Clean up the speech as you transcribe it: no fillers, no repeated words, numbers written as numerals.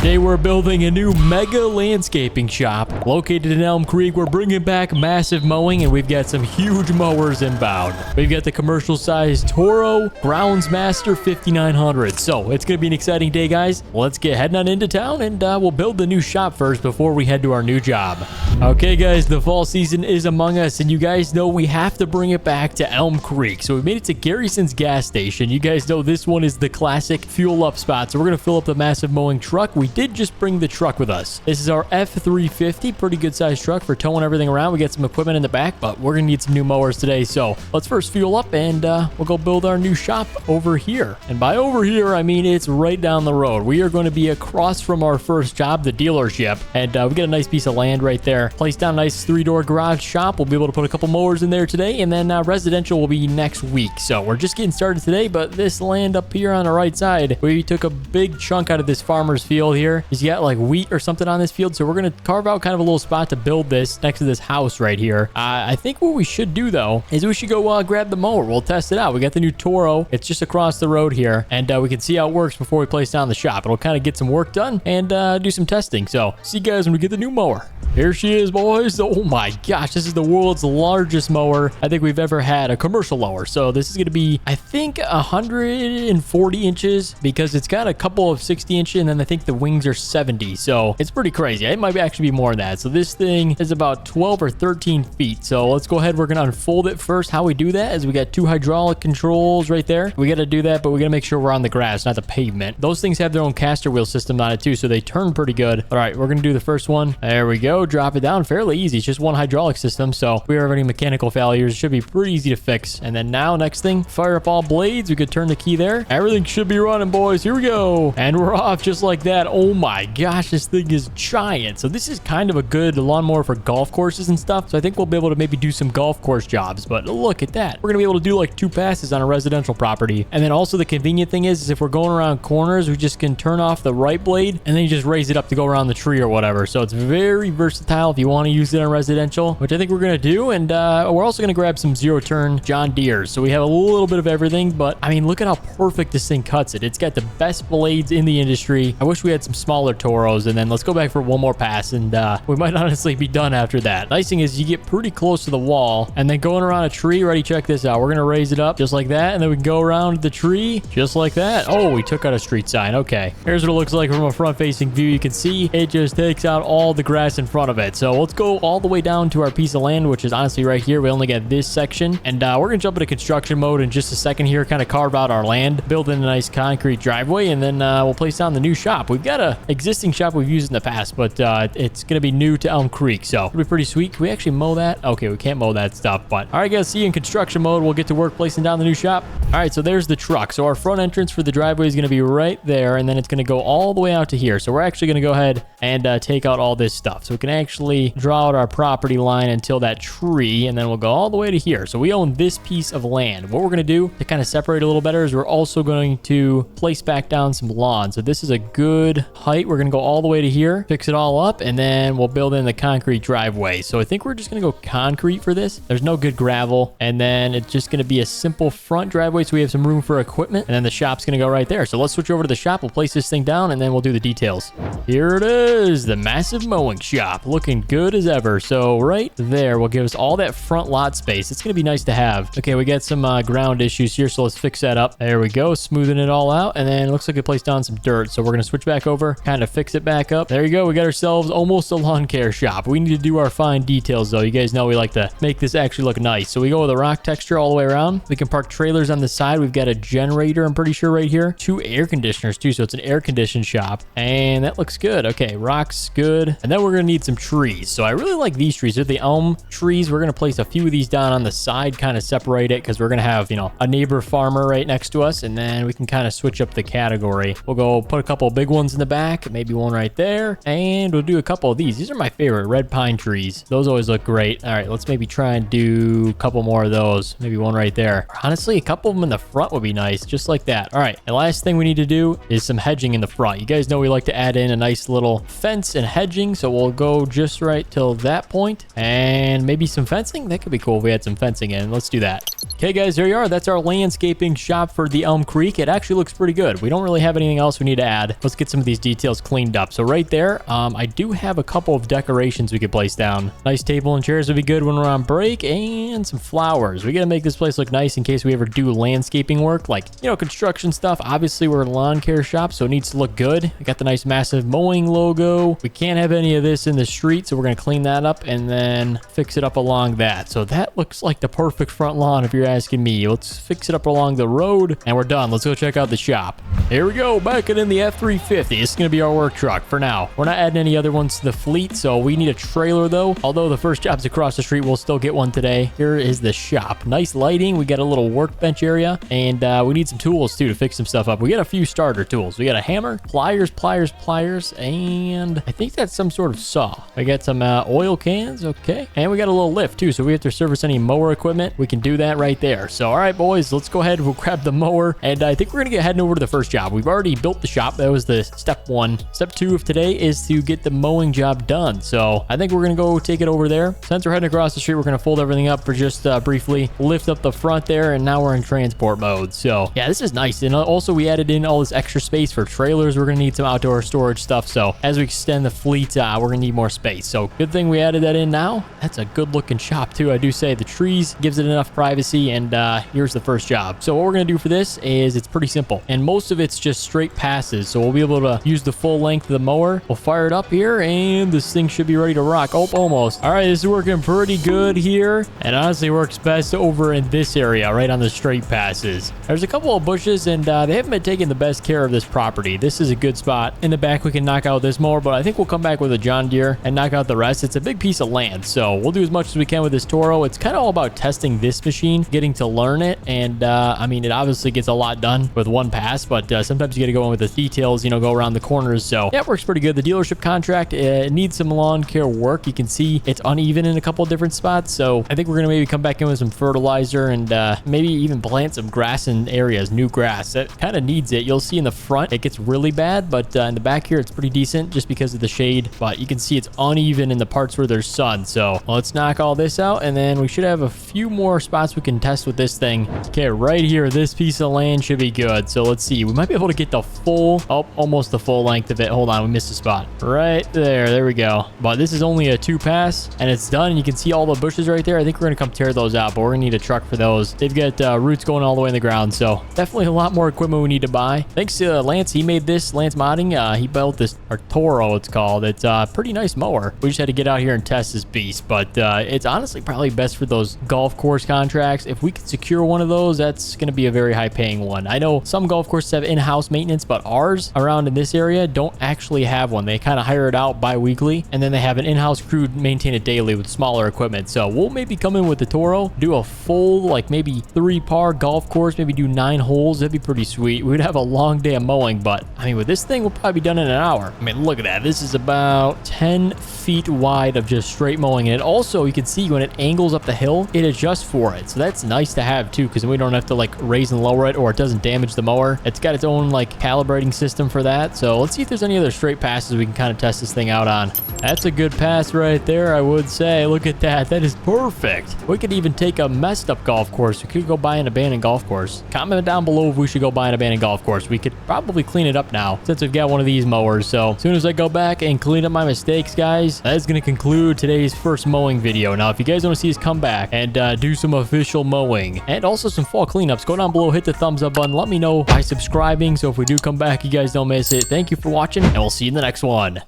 Today we're building a new mega landscaping shop located in Elmcreek. We're bringing back Massive Mowing, and we've got some huge mowers inbound. We've got the commercial size Toro Groundmaster 5900. So it's going to be an exciting day, guys. Let's get heading on into town, and we'll build the new shop first before we head to our new job. Okay, guys, the fall season is among us, and you guys know we have to bring it back to Elmcreek. So we made it to Garrison's gas station. You guys know this one is the classic fuel up spot. So we're going to fill up the Massive Mowing truck. We did just bring the truck with us. This is our F350, pretty good sized truck for towing everything around. We got some equipment in the back, but we're going to need some new mowers today. So let's first fuel up, and we'll go build our new shop over here. And by over here, I mean it's right down the road. We are going to be across from our first job, the dealership. And we got a nice piece of land right there. Placed down a nice 3-door garage shop. We'll be able to put a couple mowers in there today, and then residential will be next week. So we're just getting started today, but this land up here on the right side, we took a big chunk out of this farmer's field here. He's got like wheat or something on this field, so we're going to carve out kind of a little spot to build this next to this house right here. I think what we should do, though, is we should go grab the mower. We'll test it out. We got the new Toro. It's just across the road here, and we can see how it works before we place down the shop. It'll kind of get some work done and do some testing. So see you guys when we get the new mower. Here she is, boys. Oh my gosh, this is the world's largest mower I think we've ever had, a commercial mower. So this is going to be, I think, 140 inches because it's got a couple of 60 inch, and then I think the wings are 70. So it's pretty crazy. It might actually be more than that. So this thing is about 12 or 13 feet. So let's go ahead. We're going to unfold it first. How we do that is we got 2 hydraulic controls right there. We got to do that, but we got to make sure we're on the grass, not the pavement. Those things have their own caster wheel system on it too, so they turn pretty good. All right, we're going to do the first one. There we go. Drop it down fairly easy. It's just one hydraulic system, so if we have any mechanical failures, it should be pretty easy to fix. And then now, next thing, fire up all blades. We could turn the key there. Everything should be running, boys. Here we go. And we're off just like that. Oh my gosh, this thing is giant. So this is kind of a good lawnmower for golf courses and stuff. So I think we'll be able to maybe do some golf course jobs. But look at that. We're going to be able to do like 2 passes on a residential property. And then also the convenient thing is if we're going around corners, we just can turn off the right blade and then you just raise it up to go around the tree or whatever. So it's very versatile if you want to use it on residential, which I think we're going to do. And we're also going to grab some 0-turn John Deeres. So we have a little bit of everything, but I mean, look at how perfect this thing cuts it. It's got the best blades in the industry. I wish we had some smaller Toros, and then let's go back for one more pass, and we might honestly be done after that. Nice thing is you get pretty close to the wall, and then going around a tree. Ready? Check this out. We're going to raise it up just like that, and then we can go around the tree just like that. Oh, we took out a street sign. Okay. Here's what it looks like from a front-facing view. You can see it just takes out all the grass in front of it. So let's go all the way down to our piece of land, which is honestly right here. We only got this section, and we're going to jump into construction mode in just a second here, kind of carve out our land, build in a nice concrete driveway, and then we'll place down the new shop. We've got a existing shop we've used in the past, but it's going to be new to Elmcreek, so it'll be pretty sweet. Can we actually mow that? Okay, we can't mow that stuff, but all right, guys, see you in construction mode. We'll get to work placing down the new shop. All right, so there's the truck. So our front entrance for the driveway is going to be right there, and then it's going to go all the way out to here. So we're actually going to go ahead and take out all this stuff. So we can actually draw out our property line until that tree, and then we'll go all the way to here. So we own this piece of land. What we're going to do to kind of separate a little better is we're also going to place back down some lawn. So this is a good height. We're going to go all the way to here, fix it all up, and then we'll build in the concrete driveway. So I think we're just going to go concrete for this. There's no good gravel, and then it's just going to be a simple front driveway, so we have some room for equipment, and then the shop's going to go right there. So let's switch over to the shop. We'll place this thing down, and then we'll do the details. Here it is, the Massive Mowing shop, looking good as ever. So right there will give us all that front lot space. It's going to be nice to have. Okay, we got some ground issues here, so let's fix that up. There we go, smoothing it all out, and then it looks like we placed down some dirt. So we're going to switch back over, kind of fix it back up. There you go. We got ourselves almost a lawn care shop. We need to do our fine details, though. You guys know we like to make this actually look nice. So we go with a rock texture all the way around. We can park trailers on the side. We've got a generator, I'm pretty sure, right here. 2 air conditioners, too, so it's an air-conditioned shop, and that looks good. Okay, rocks, good. And then we're going to need some trees. So I really like these trees. They're the elm trees. We're going to place a few of these down on the side, kind of separate it, because we're going to have, you know, a neighbor farmer right next to us, and then we can kind of switch up the category. We'll go put a couple of big ones in the back, maybe one right there, and we'll do a couple of these. These are my favorite, red pine trees. Those always look great. All right, let's maybe try and do a couple more of those. Maybe one right there. Honestly, a couple of them in the front would be nice, just like that. All right, and last thing we need to do is some hedging in the front. You guys know we like to add in a nice little fence and hedging, so we'll go just right till that point. And maybe some fencing. That could be cool if we had some fencing in. Let's do that. Okay, guys, there you are. That's our landscaping shop for the Elmcreek. It actually looks pretty good. We don't really have anything else we need to add. Let's get some of these details cleaned up. So right there, I do have a couple of decorations we could place down. Nice table and chairs would be good when we're on break, and some flowers. We got to make this place look nice in case we ever do landscaping work, like, you know, construction stuff. Obviously, we're a lawn care shop, so it needs to look good. We got the nice Massive Mowing logo. We can't have any of this in the street, so we're going to clean that up and then fix it up along that. So that looks like the perfect front lawn if you're asking me. Let's fix it up along the road, and we're done. Let's go check out the shop. Here we go, back in the F350. This is going to be our work truck for now. We're not adding any other ones to the fleet, so we need a trailer though. Although the first job's across the street, we'll still get one today. Here is the shop. Nice lighting. We got a little workbench area, and we need some tools too to fix some stuff up. We got a few starter tools. We got a hammer, pliers, and I think that's some sort of saw. We got some oil cans, okay, and we got a little lift too, so we have to service any mower equipment. We can do that right there. So all right, boys, let's go ahead. We'll grab the mower, and I think we're gonna get heading over to the first job. We've already built the shop. That was the step one. Step two of today is to get the mowing job done. So I think we're gonna go take it over there. Since we're heading across the street, we're gonna fold everything up for just briefly, lift up the front there, and now we're in transport mode. So yeah, this is nice. And also we added in all this extra space for trailers. We're gonna need some outdoor storage stuff. So as we extend the fleet, we're gonna need more space. So good thing we added that in now. That's a good looking shop too. I do say the trees gives it enough privacy, and here's the first job. So what we're gonna do for this is it's pretty simple, and most of it's just straight passes. So we'll be able to use the full length of the mower. We'll fire it up here, and this thing should be ready to rock. Oh, almost. All right, this is working pretty good here, and honestly works best over in this area, right on the straight passes. There's a couple of bushes, and they haven't been taking the best care of this property. This is a good spot. In the back, we can knock out this mower, but I think we'll come back with a John Deere and knock out the rest. It's a big piece of land, so we'll do as much as we can with this Toro. It's kind of all about testing this machine, getting to learn it, and I mean, it obviously gets a lot done with one pass, but sometimes you got to go in with the details, you know, go around the corners. So yeah, it works pretty good. The dealership contract, it needs some lawn care work. You can see it's uneven in a couple of different spots, so I think we're gonna maybe come back in with some fertilizer and maybe even plant some grass in areas, new grass that kind of needs it. You'll see in the front it gets really bad, but in the back here it's pretty decent just because of the shade, but you can see it's uneven in the parts where there's sun. So let's knock all this out, and then we should have a few more spots we can test with this thing. Okay, right here, this piece of land should be good. So let's see, we might be able to get the full, almost the full length of it. Hold on, we missed a spot right there we go. But this is only a 2-pass, and it's done, and you can see all the bushes right there. I think we're gonna come tear those out, but we're gonna need a truck for those. They've got roots going all the way in the ground, so definitely a lot more equipment we need to buy. Thanks to Lance, he made this. Lance Modding, he built this, or Toro it's called. It's a pretty nice mower. We just had to get out here and test this beast, but it's honestly probably best for those golf course contracts. If we could secure one of those, that's gonna be a very high paying one. I know some golf courses have in-house maintenance, but ours around in this area don't actually have one. They kind of hire it out bi-weekly, and then they have an in-house crew maintain it daily with smaller equipment. So we'll maybe come in with the Toro, do a full, like maybe 3-par golf course, maybe do 9 holes. That'd be pretty sweet. We'd have a long day of mowing, but I mean, with this thing, we'll probably be done in an hour. I mean, look at that. This is about 10 feet wide of just straight mowing. And it also, you can see when it angles up the hill, it adjusts for it. So that's nice to have too, because we don't have to like raise and lower it, or it doesn't damage the mower. It's got its own like calibrating system for that. So let's see if there's any other straight passes we can kind of test this thing out on. That's a good pass right there, I would say. Look at that. That is perfect. We could even take a messed up golf course. We could go buy an abandoned golf course. Comment down below if we should go buy an abandoned golf course. We could probably clean it up now since we've got one of these mowers. So as soon as I go back and clean up my mistakes, guys, that is going to conclude today's first mowing video. Now, if you guys want to see us come back and do some official mowing and also some fall cleanups, go down below, hit the thumbs up button. Let me know by subscribing, so if we do come back, you guys don't miss it. Thank you for watching, and we'll see you in the next one.